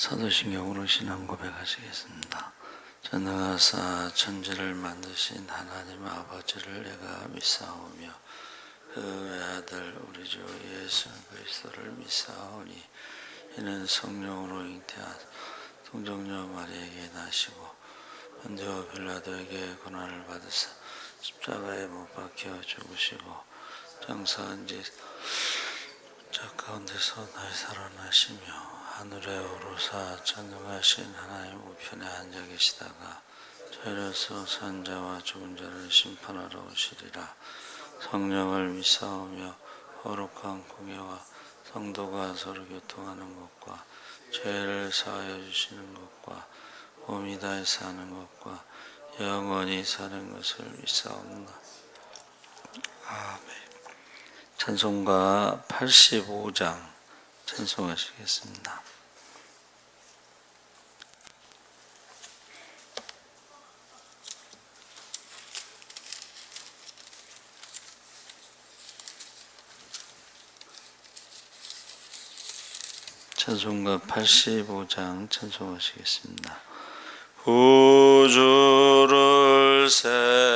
사도신경으로 신앙 고백하시겠습니다. 전능하사 천지를 만드신 하나님 아버지를 내가 믿사오며 그 외아들 우리 주 예수 그리스도를 믿사오니 이는 성령으로 잉태하사 동정녀 마리아에게 나시고 본디오 빌라도에게 고난을 받으사 십자가에 못 박혀 죽으시고 장사한 지 자 가운데서 다시 살아나시며 하늘에 오르사 전능하신 하나님 우편에 앉아 계시다가 저희로서 산자와 죽은 자를 심판하러 오시리라. 성령을 믿사오며 거룩한 공예와 성도가 서로 교통하는 것과 죄를 사하여 주시는 것과 몸이 다해 사는 것과 영원히 사는 것을 믿사옵나다. 아멘. 찬송가 85장 찬송하시겠습니다. 찬송가 85장 찬송하시겠습니다. 구주를 생각만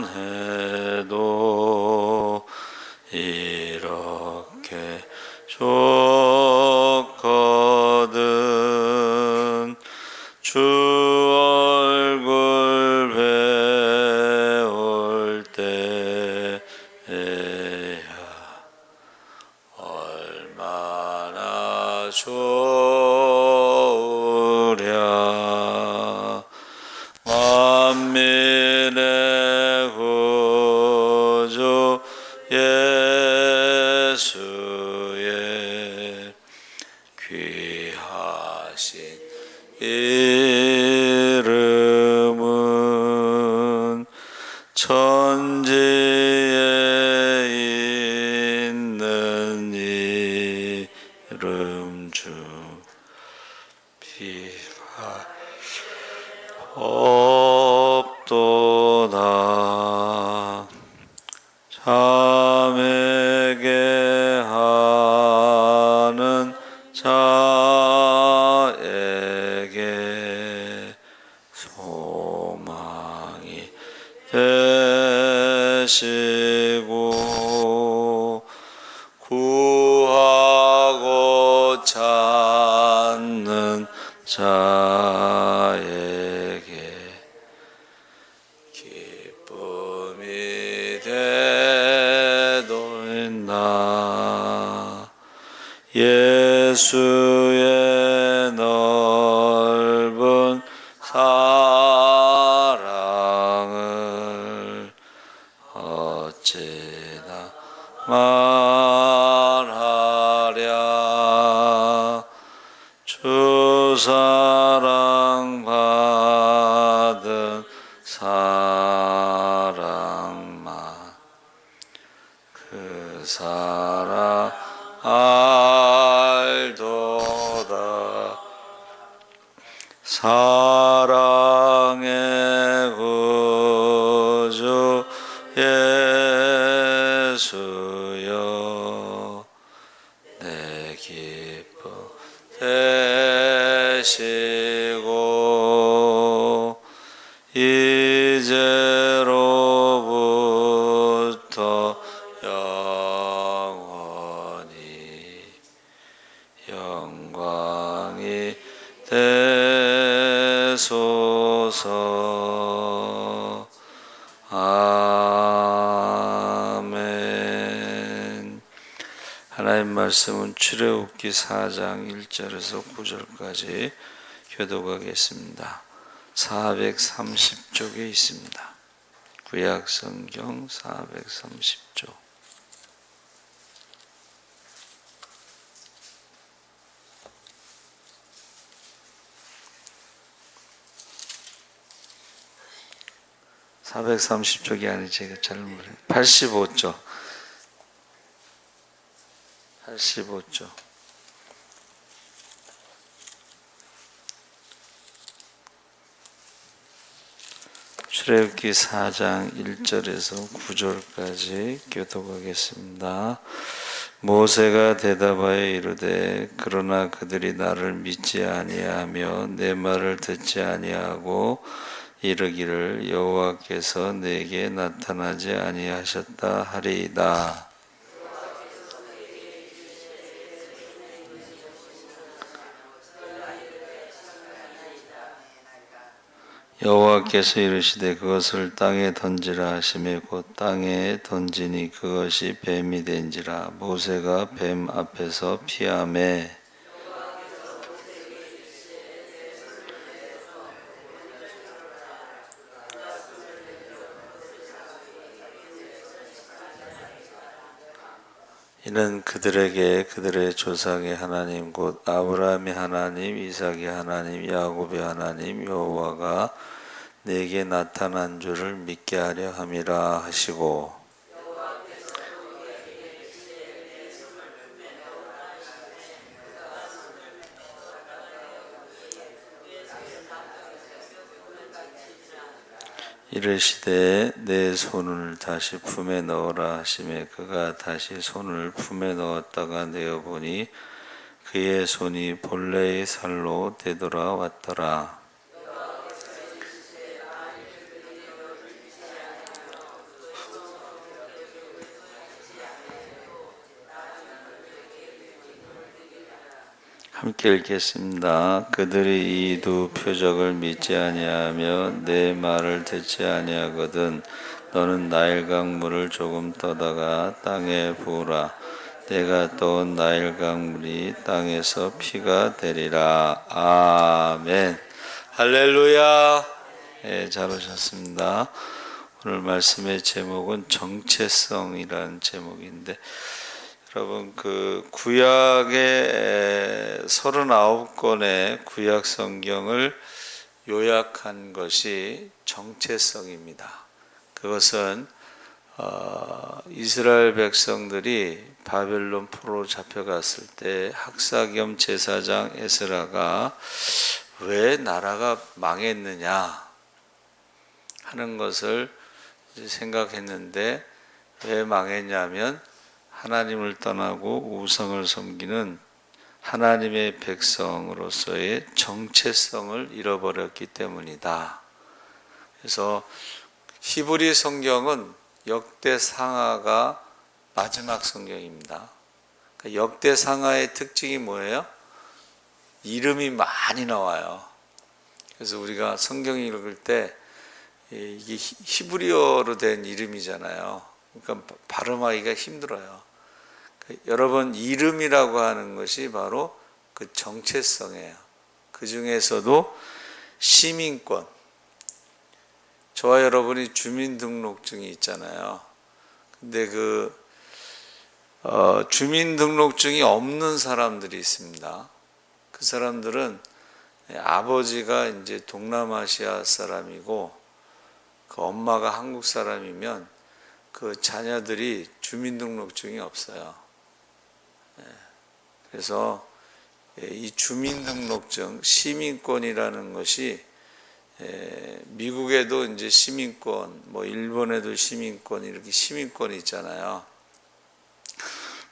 해도 이렇게 좋거든. 주 얼굴 배울 때에야 얼마나 좋으랴. 만민의 구주 예수의 귀하신 이름은 천지에 있는 이름 중 비할 없도다. 자매게 하는 자에게 소망이 되시고 구하고 찾는 자에게 기쁨이 되도다. 예수의 넓은 사랑을 어찌나 말하랴. 주 사랑 받은 사랑만 그 사랑 알도다. 사랑의 구주 예수여 내 기쁨 되시고 이제로부터 영원히 영광이 되소서. 아멘. 하나님 말씀은 출애굽기 4장 1절에서 9절까지 교독하겠습니다. 430쪽에 있습니다. 구약성경 430쪽. (430쪽이) 아니 제가 잘못해요. 85쪽. 85쪽. 출애굽기 4장 1절에서 9절까지 교독하겠습니다. 모세가 대답하여 이르되 그러나 그들이 나를 믿지 아니하며 내 말을 듣지 아니하고 이르기를 여호와께서 내게 나타나지 아니하셨다 하리이다. 여호와께서 이르시되 그것을 땅에 던지라 하시매 곧 땅에 던지니 그것이 뱀이 된지라. 모세가 뱀 앞에서 피하매 이는 그들에게 그들의 조상의 하나님 곧 아브라함의 하나님 이삭의 하나님 야곱의 하나님 여호와가 내게 나타난 줄을 믿게 하려 함이라 하시고 이르시되 내 손을 다시 품에 넣어라 하시매 그가 다시 손을 품에 넣었다가 내어보니 그의 손이 본래의 살로 되돌아왔더라. 함께 읽겠습니다. 그들이 이 두 표적을 믿지 아니하며 내 말을 듣지 아니하거든 너는 나일강 물을 조금 떠다가 땅에 부으라. 내가 떠온 나일강 물이 땅에서 피가 되리라. 아멘. 할렐루야. 예, 잘 오셨습니다. 오늘 말씀의 제목은 정체성이라는 제목인데 여러분 그 구약의 39권의 구약 성경을 요약한 것이 정체성입니다. 그것은 이스라엘 백성들이 바벨론 포로로 잡혀갔을 때 학사 겸 제사장 에스라가 왜 나라가 망했느냐 하는 것을 생각했는데 왜 망했냐면 하나님을 떠나고 우상을 섬기는 하나님의 백성으로서의 정체성을 잃어버렸기 때문이다. 그래서 히브리 성경은 역대상하가 마지막 성경입니다. 그러니까 역대상하의 특징이 뭐예요? 이름이 많이 나와요. 그래서 우리가 성경 읽을 때 이게 히브리어로 된 이름이잖아요. 그러니까 발음하기가 힘들어요. 여러분 이름이라고 하는 것이 바로 그 정체성이에요. 그 중에서도 시민권. 저와 여러분이 주민등록증이 있잖아요. 근데 주민등록증이 없는 사람들이 있습니다. 그 사람들은 아버지가 이제 동남아시아 사람이고 그 엄마가 한국 사람이면 그 자녀들이 주민등록증이 없어요. 그래서 이 주민등록증, 시민권이라는 것이 미국에도 이제 시민권, 뭐 일본에도 시민권 이렇게 시민권이 있잖아요.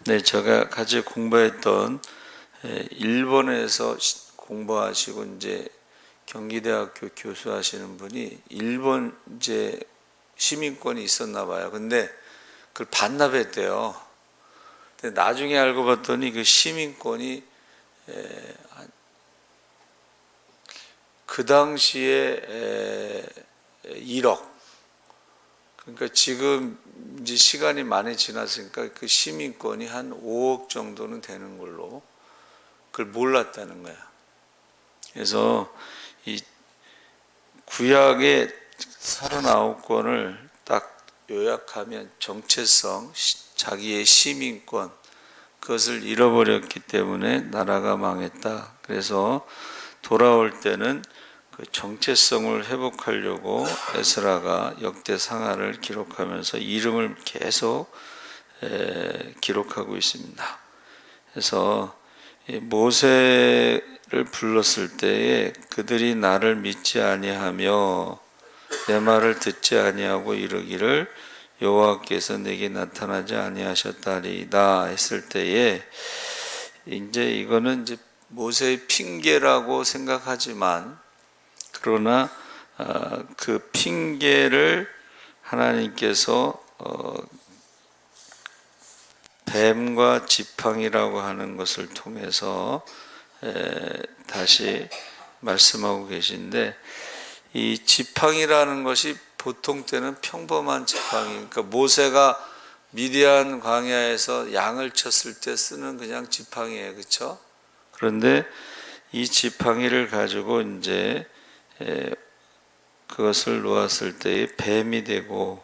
네, 제가 같이 공부했던 일본에서 공부하시고 이제 경기대학교 교수하시는 분이 일본 이제 시민권이 있었나 봐요. 근데 그걸 반납했대요. 근데 나중에 알고 봤더니 그 시민권이 그 당시에 1억. 그러니까 지금 이제 시간이 많이 지났으니까 그 시민권이 한 5억 정도는 되는 걸로 그걸 몰랐다는 거야. 그래서 이 구약의 39권을 딱 요약하면 정체성, 자기의 시민권, 그것을 잃어버렸기 때문에 나라가 망했다. 그래서 돌아올 때는 그 정체성을 회복하려고 에스라가 역대상하를 기록하면서 이름을 계속 기록하고 있습니다. 그래서 모세를 불렀을 때에 그들이 나를 믿지 아니하며 내 말을 듣지 아니하고 이르기를 여호와께서 내게 나타나지 아니하셨다리이다 했을 때에 이제 이거는 이제 모세의 핑계라고 생각하지만 그러나 그 핑계를 하나님께서 뱀과 지팡이라고 하는 것을 통해서 다시 말씀하고 계신데, 이 지팡이라는 것이 보통 때는 평범한 지팡이, 그러니까 모세가 미디안 광야에서 양을 쳤을 때 쓰는 그냥 지팡이에요, 그렇죠? 그런데 이 지팡이를 가지고 이제 그것을 놓았을 때에 뱀이 되고,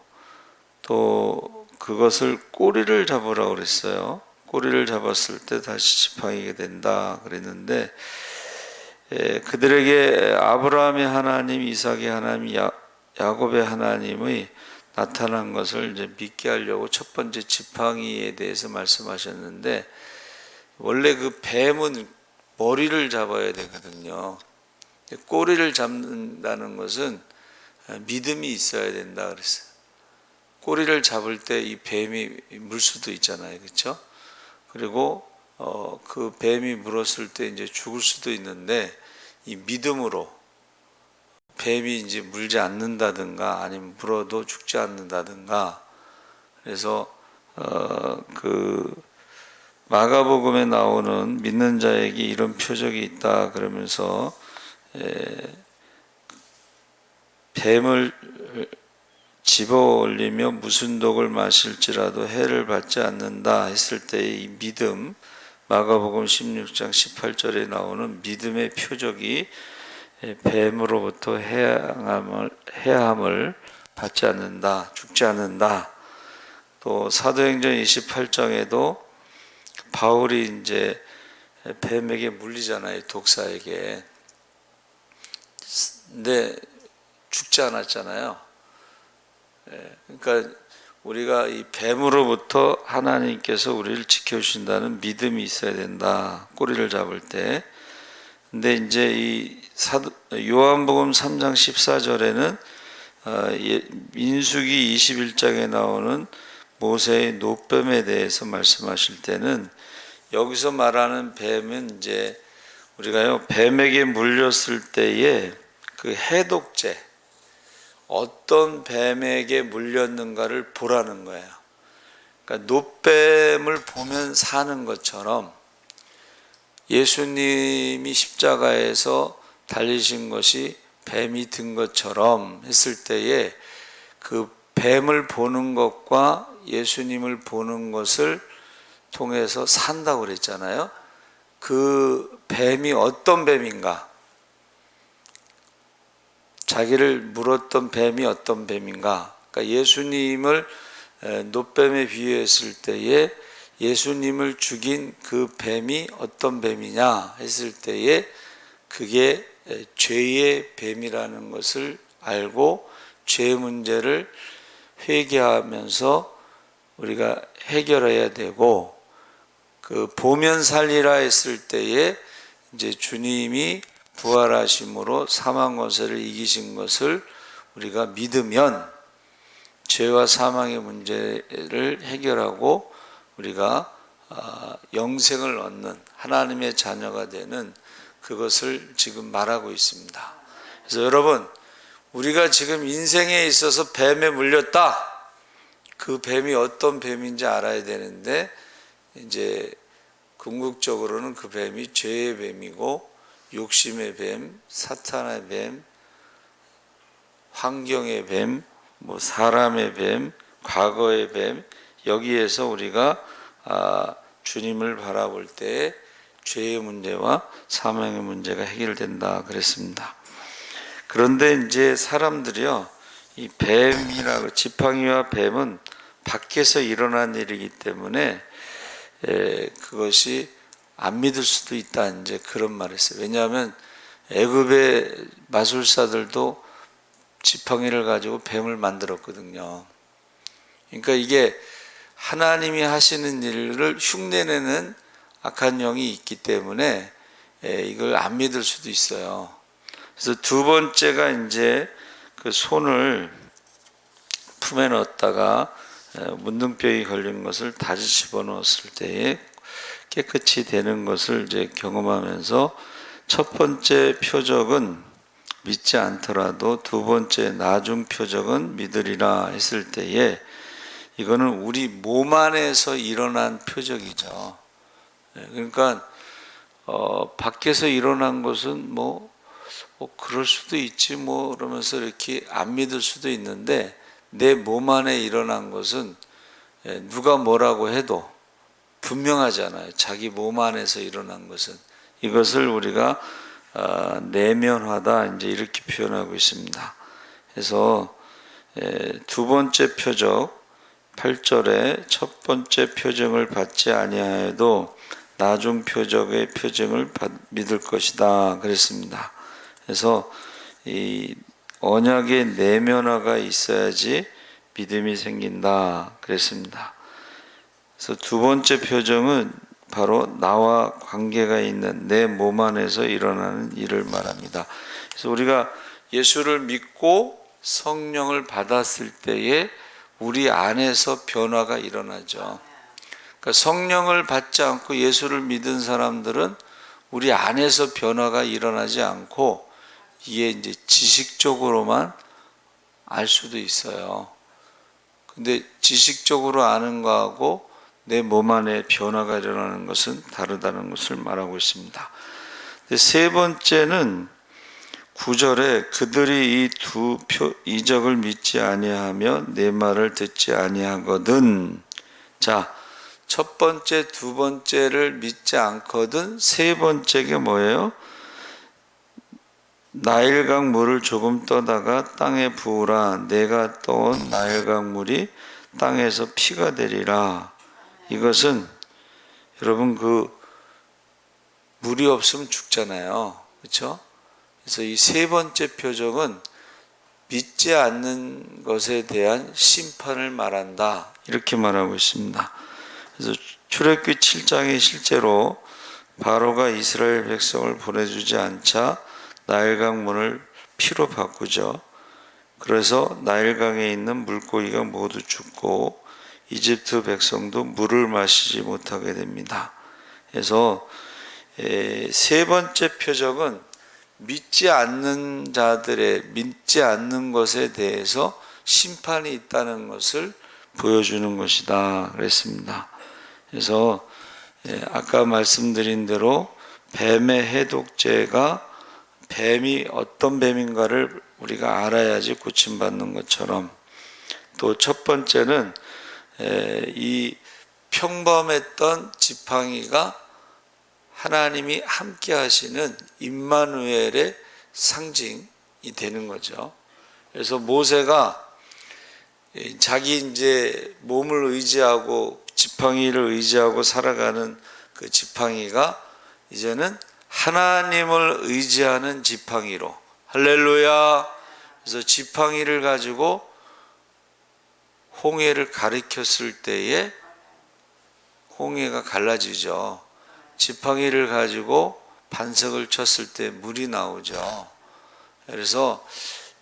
또 그것을 꼬리를 잡으라고 그랬어요. 꼬리를 잡았을 때 다시 지팡이가 된다 그랬는데, 그들에게 아브라함의 하나님, 이삭의 하나님, 야곱의 하나님의 나타난 것을 이제 믿게 하려고 첫 번째 지팡이에 대해서 말씀하셨는데, 원래 그 뱀은 머리를 잡아야 되거든요. 꼬리를 잡는다는 것은 믿음이 있어야 된다 그랬어요. 꼬리를 잡을 때 이 뱀이 물 수도 있잖아요, 그렇죠? 그리고 그 뱀이 물었을 때 이제 죽을 수도 있는데, 이 믿음으로 뱀이 이제 물지 않는다든가 아니면 물어도 죽지 않는다든가. 그래서 그 마가복음에 나오는 믿는 자에게 이런 표적이 있다 그러면서 뱀을 집어 올리며 무슨 독을 마실지라도 해를 받지 않는다 했을 때의 이 믿음, 마가복음 16장 18절에 나오는 믿음의 표적이 뱀으로부터 해함을 받지 않는다, 죽지 않는다. 또 사도행전 28장에도 바울이 이제 뱀에게 물리잖아요, 독사에게. 근데 죽지 않았잖아요. 그러니까 우리가 이 뱀으로부터 하나님께서 우리를 지켜주신다는 믿음이 있어야 된다, 꼬리를 잡을 때. 근데 이제 이 요한복음 3장 14절에는 민수기 21장에 나오는 모세의 노뱀에 대해서 말씀하실 때는, 여기서 말하는 뱀은 이제 우리가요, 뱀에게 물렸을 때에 그 해독제, 어떤 뱀에게 물렸는가를 보라는 거예요. 그러니까 노뱀을 보면 사는 것처럼 예수님이 십자가에서 달리신 것이 뱀이 든 것처럼 했을 때에 그 뱀을 보는 것과 예수님을 보는 것을 통해서 산다고 그랬잖아요. 그 뱀이 어떤 뱀인가? 자기를 물었던 뱀이 어떤 뱀인가? 그러니까 예수님을 노뱀에 비유했을 때에 예수님을 죽인 그 뱀이 어떤 뱀이냐 했을 때에 그게 죄의 뱀이라는 것을 알고 죄 문제를 회개하면서 우리가 해결해야 되고, 그 보면 살리라 했을 때에 이제 주님이 부활하심으로 사망 권세를 이기신 것을 우리가 믿으면 죄와 사망의 문제를 해결하고 우리가 영생을 얻는 하나님의 자녀가 되는 그것을 지금 말하고 있습니다. 그래서 여러분, 우리가 지금 인생에 있어서 뱀에 물렸다, 그 뱀이 어떤 뱀인지 알아야 되는데, 이제 궁극적으로는 그 뱀이 죄의 뱀이고 욕심의 뱀, 사탄의 뱀, 환경의 뱀, 뭐 사람의 뱀, 과거의 뱀, 여기에서 우리가 주님을 바라볼 때 죄의 문제와 사망의 문제가 해결된다 그랬습니다. 그런데 이제 사람들이요, 이 뱀이라고, 지팡이와 뱀은 밖에서 일어난 일이기 때문에 그것이 안 믿을 수도 있다, 이제 그런 말을 했어요. 왜냐하면 애굽의 마술사들도 지팡이를 가지고 뱀을 만들었거든요. 그러니까 이게 하나님이 하시는 일을 흉내내는 악한 영이 있기 때문에 이걸 안 믿을 수도 있어요. 그래서 두 번째가 이제 그 손을 품에 넣었다가 문둥병이 걸린 것을 다시 집어넣었을 때에 깨끗이 되는 것을 이제 경험하면서 첫 번째 표적은 믿지 않더라도 두 번째 나중 표적은 믿으리라 했을 때에 이거는 우리 몸 안에서 일어난 표적이죠. 그러니까 밖에서 일어난 것은 그럴 수도 있지 그러면서 이렇게 안 믿을 수도 있는데 내 몸 안에 일어난 것은 누가 뭐라고 해도 분명하잖아요. 자기 몸 안에서 일어난 것은. 이것을 우리가 내면화다 이제 이렇게 표현하고 있습니다. 그래서 두 번째 표적 8절에 첫 번째 표정을 받지 아니하여도 나중 표적의 표정을 믿을 것이다 그랬습니다. 그래서 이 언약의 내면화가 있어야지 믿음이 생긴다 그랬습니다. 그래서 두 번째 표정은 바로 나와 관계가 있는 내 몸 안에서 일어나는 일을 말합니다. 그래서 우리가 예수를 믿고 성령을 받았을 때에 우리 안에서 변화가 일어나죠. 그러니까 성령을 받지 않고 예수를 믿은 사람들은 우리 안에서 변화가 일어나지 않고 이게 이제 지식적으로만 알 수도 있어요. 근데 지식적으로 아는 거하고 내 몸 안에 변화가 일어나는 것은 다르다는 것을 말하고 있습니다. 세 번째는 9절에 그들이 이 두 이적을 믿지 아니하며 내 말을 듣지 아니하거든. 자, 첫 번째, 두 번째를 믿지 않거든. 세 번째가 뭐예요? 나일강 물을 조금 떠다가 땅에 부으라. 내가 떠온 나일강 물이 땅에서 피가 되리라. 이것은 여러분 물이 없으면 죽잖아요. 그렇죠? 그래서 이 세 번째 표적은 믿지 않는 것에 대한 심판을 말한다. 이렇게 말하고 있습니다. 그래서 출애굽기 7장에 실제로 바로가 이스라엘 백성을 보내주지 않자 나일강물을 피로 바꾸죠. 그래서 나일강에 있는 물고기가 모두 죽고 이집트 백성도 물을 마시지 못하게 됩니다. 그래서 세 번째 표적은 믿지 않는 자들의 믿지 않는 것에 대해서 심판이 있다는 것을 보여주는 것이다 그랬습니다. 그래서 아까 말씀드린 대로 뱀의 해독제가 뱀이 어떤 뱀인가를 우리가 알아야지 고침받는 것처럼 또 첫 번째는 이 평범했던 지팡이가 하나님이 함께 하시는 임마누엘의 상징이 되는 거죠. 그래서 모세가 자기 이제 몸을 의지하고 지팡이를 의지하고 살아가는 그 지팡이가 이제는 하나님을 의지하는 지팡이로 할렐루야. 그래서 지팡이를 가지고 홍해를 가리켰을 때에 홍해가 갈라지죠. 지팡이를 가지고 반석을 쳤을 때 물이 나오죠. 그래서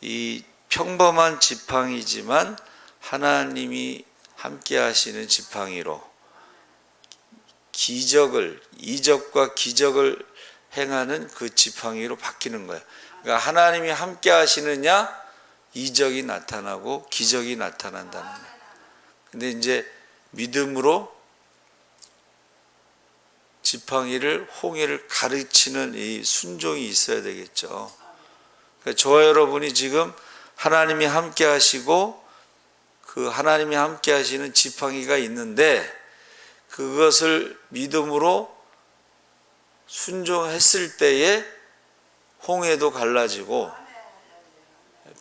이 평범한 지팡이지만 하나님이 함께 하시는 지팡이로 이적과 기적을 행하는 그 지팡이로 바뀌는 거예요. 그러니까 하나님이 함께 하시느냐 이적이 나타나고 기적이 나타난다는 거예요. 근데 이제 믿음으로 지팡이를 홍해를 가르치는 이 순종이 있어야 되겠죠. 그러니까 저와 여러분이 지금 하나님이 함께 하시고 그 하나님이 함께 하시는 지팡이가 있는데 그것을 믿음으로 순종했을 때에 홍해도 갈라지고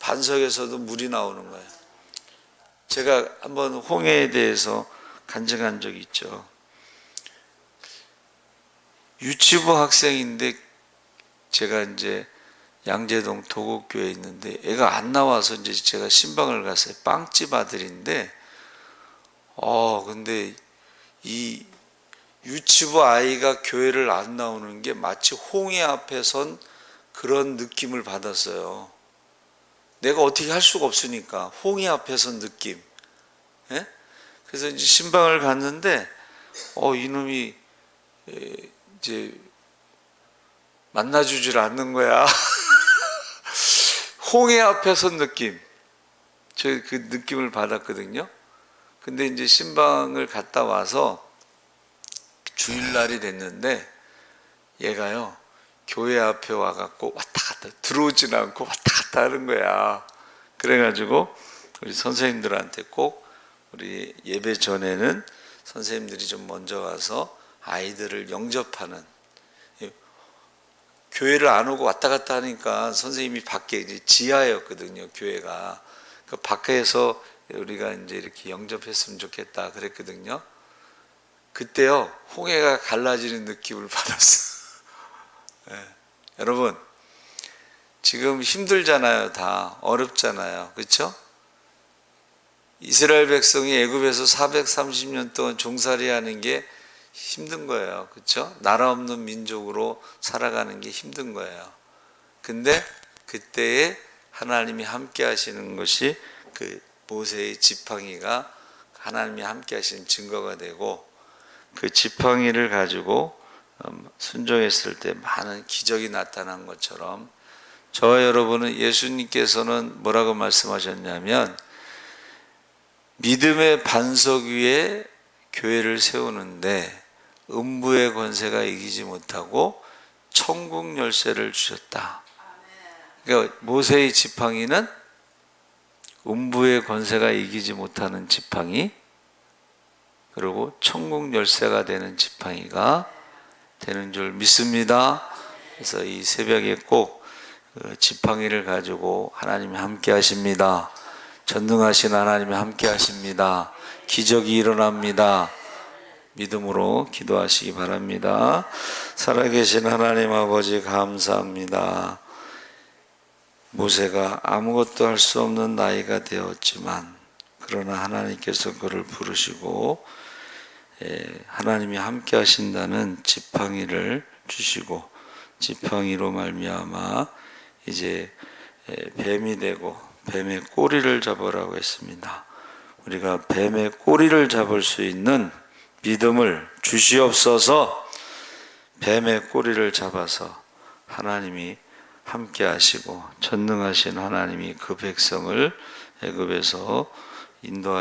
반석에서도 물이 나오는 거예요. 제가 한번 홍해에 대해서 간증한 적이 있죠. 유치부 학생인데 제가 이제 양재동 도곡교회에 있는데 애가 안 나와서 이제 제가 신방을 갔어요. 빵집 아들인데 근데 이 유치부 아이가 교회를 안 나오는 게 마치 홍해 앞에 선 그런 느낌을 받았어요. 내가 어떻게 할 수가 없으니까 홍해 앞에 선 느낌. 예? 그래서 이제 신방을 갔는데 이놈이 이제 만나주질 않는 거야. 홍해 앞에 선 느낌. 저 그 느낌을 받았거든요. 근데 이제 신방을 갔다 와서 주일날이 됐는데 얘가요 교회 앞에 와갖고 왔다 갔다 들어오진 않고 왔다 갔다 하는 거야. 그래가지고 우리 선생님들한테 꼭 우리 예배 전에는 선생님들이 좀 먼저 와서 아이들을 영접하는, 교회를 안 오고 왔다 갔다 하니까 선생님이 밖에 이제 지하였거든요, 교회가. 그 밖에서 우리가 이제 이렇게 영접했으면 좋겠다 그랬거든요. 그때요 홍해가 갈라지는 느낌을 받았어. 네. 여러분 지금 힘들잖아요. 다 어렵잖아요. 그렇죠? 이스라엘 백성이 애굽에서 430년 동안 종살이하는 게 힘든 거예요. 그렇죠? 나라 없는 민족으로 살아가는 게 힘든 거예요. 근데 그때에 하나님이 함께 하시는 것이 그 모세의 지팡이가 하나님이 함께 하시는 증거가 되고, 그 지팡이를 가지고 순종했을 때 많은 기적이 나타난 것처럼 저와 여러분은, 예수님께서는 뭐라고 말씀하셨냐면 믿음의 반석 위에 교회를 세우는데 음부의 권세가 이기지 못하고 천국 열쇠를 주셨다. 그러니까 모세의 지팡이는 음부의 권세가 이기지 못하는 지팡이, 그리고 천국 열쇠가 되는 지팡이가 되는 줄 믿습니다. 그래서 이 새벽에 꼭 지팡이를 가지고 하나님이 함께 하십니다. 전능하신 하나님이 함께 하십니다. 기적이 일어납니다. 믿음으로 기도하시기 바랍니다. 살아계신 하나님 아버지 감사합니다. 모세가 아무것도 할 수 없는 나이가 되었지만 그러나 하나님께서 그를 부르시고 하나님이 함께 하신다는 지팡이를 주시고, 지팡이로 말미암아 이제 뱀이 되고 뱀의 꼬리를 잡으라고 했습니다. 우리가 뱀의 꼬리를 잡을 수 있는 믿음을 주시옵소서. 뱀의 꼬리를 잡아서 하나님이 함께 하시고 전능하신 하나님이 그 백성을 애굽에서 인도하시고